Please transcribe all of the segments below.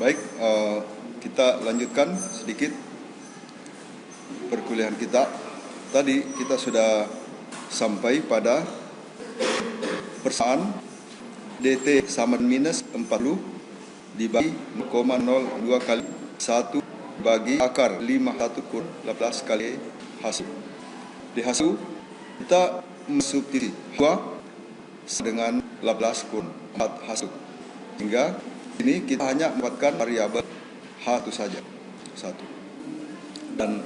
Baik, kita lanjutkan sedikit perkuliahan kita. Tadi kita sudah sampai pada persamaan DT sama minus 40 dibagi 0,02 kali 1 bagi akar 51 kurang 18 kali hasil. Di hasil kita mensubstitusi 2 dengan 18 kurang 4 hasil. Hingga ini kita hanya mendapatkan variabel H itu saja, 1. Dan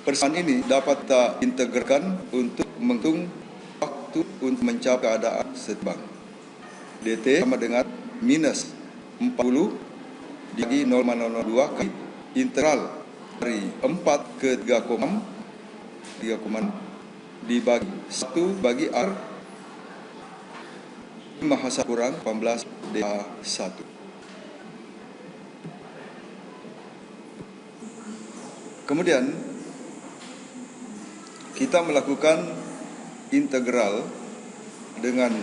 persamaan ini dapat kita integralkan untuk menghitung waktu untuk mencapai keadaan seimbang. DT sama dengan minus 40 dibagi 0,02 kali integral dari 4 ke 3,6 dibagi 1 bagi R 5 kurang 18 DH1. Kemudian kita melakukan integral dengan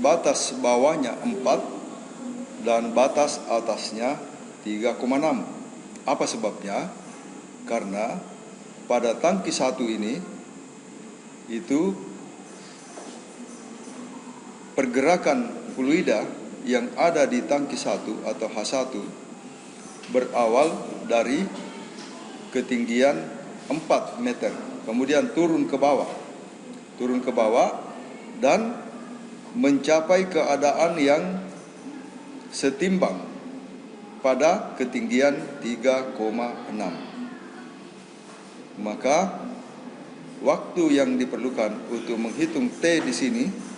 batas bawahnya 4 dan batas atasnya 3,6. Apa sebabnya? Karena pada tangki 1 ini itu pergerakan fluida yang ada di tangki 1 atau H1 berawal dari ketinggian 4 meter, kemudian turun ke bawah dan mencapai keadaan yang setimbang pada ketinggian 3,6. Maka waktu yang diperlukan untuk menghitung T di sini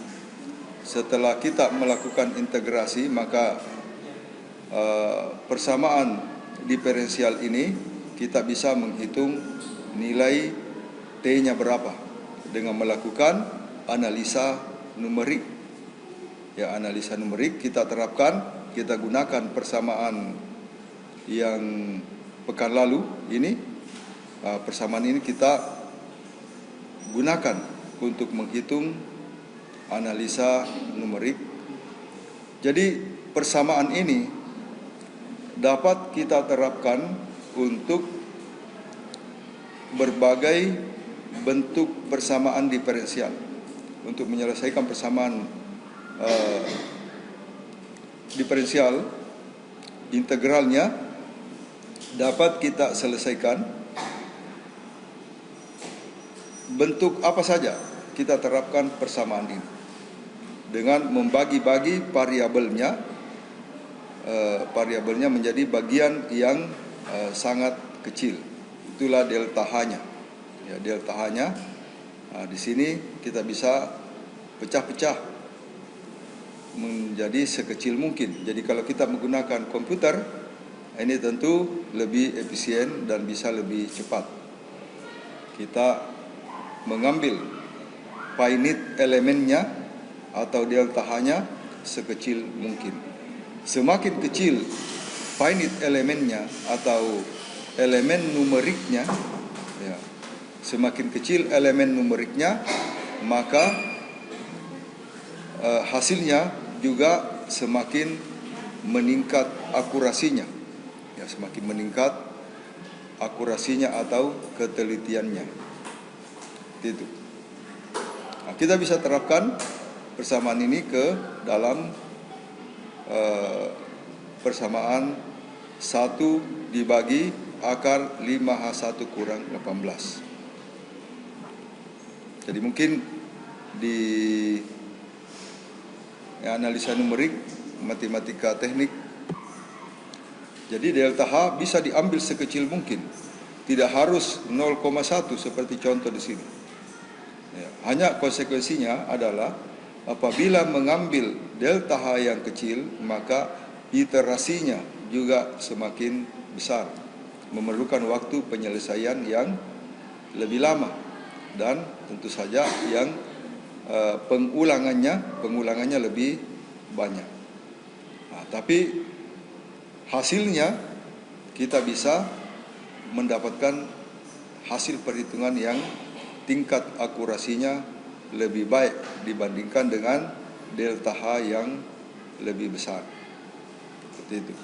setelah kita melakukan integrasi, maka persamaan diferensial ini kita bisa menghitung nilai T-nya berapa dengan melakukan analisa numerik. Ya, analisa numerik kita terapkan, kita gunakan persamaan yang pekan lalu ini. Persamaan ini kita gunakan untuk menghitung analisa numerik. Jadi persamaan ini dapat kita terapkan untuk berbagai bentuk persamaan diferensial. Untuk menyelesaikan persamaan diferensial, integralnya dapat kita selesaikan bentuk apa saja kita terapkan persamaan ini dengan membagi-bagi variabelnya menjadi bagian yang sangat kecil. Itulah delta H-nya. Ya, delta H-nya di sini kita bisa pecah-pecah menjadi sekecil mungkin. Jadi kalau kita menggunakan komputer, ini tentu lebih efisien dan bisa lebih cepat. Kita mengambil finite elemennya atau delta H-nya sekecil mungkin. Semakin kecil finite elemennya atau elemen numeriknya, ya, semakin kecil elemen numeriknya, maka hasilnya juga semakin meningkat akurasinya. Ya, semakin meningkat akurasinya atau ketelitiannya. Itu. Nah, kita bisa terapkan persamaan ini ke dalam persamaan 1 dibagi akar 5H1 kurang 18. Jadi mungkin di analisa numerik, matematika teknik, jadi delta H bisa diambil sekecil mungkin. Tidak harus 0,1 seperti contoh di sini. Ya, hanya konsekuensinya adalah apabila mengambil delta H yang kecil, maka iterasinya juga semakin besar, memerlukan waktu penyelesaian yang lebih lama, dan tentu saja yang pengulangannya lebih banyak. Nah, tapi hasilnya kita bisa mendapatkan hasil perhitungan yang tingkat akurasinya lebih baik dibandingkan dengan delta H yang lebih besar. Seperti itu.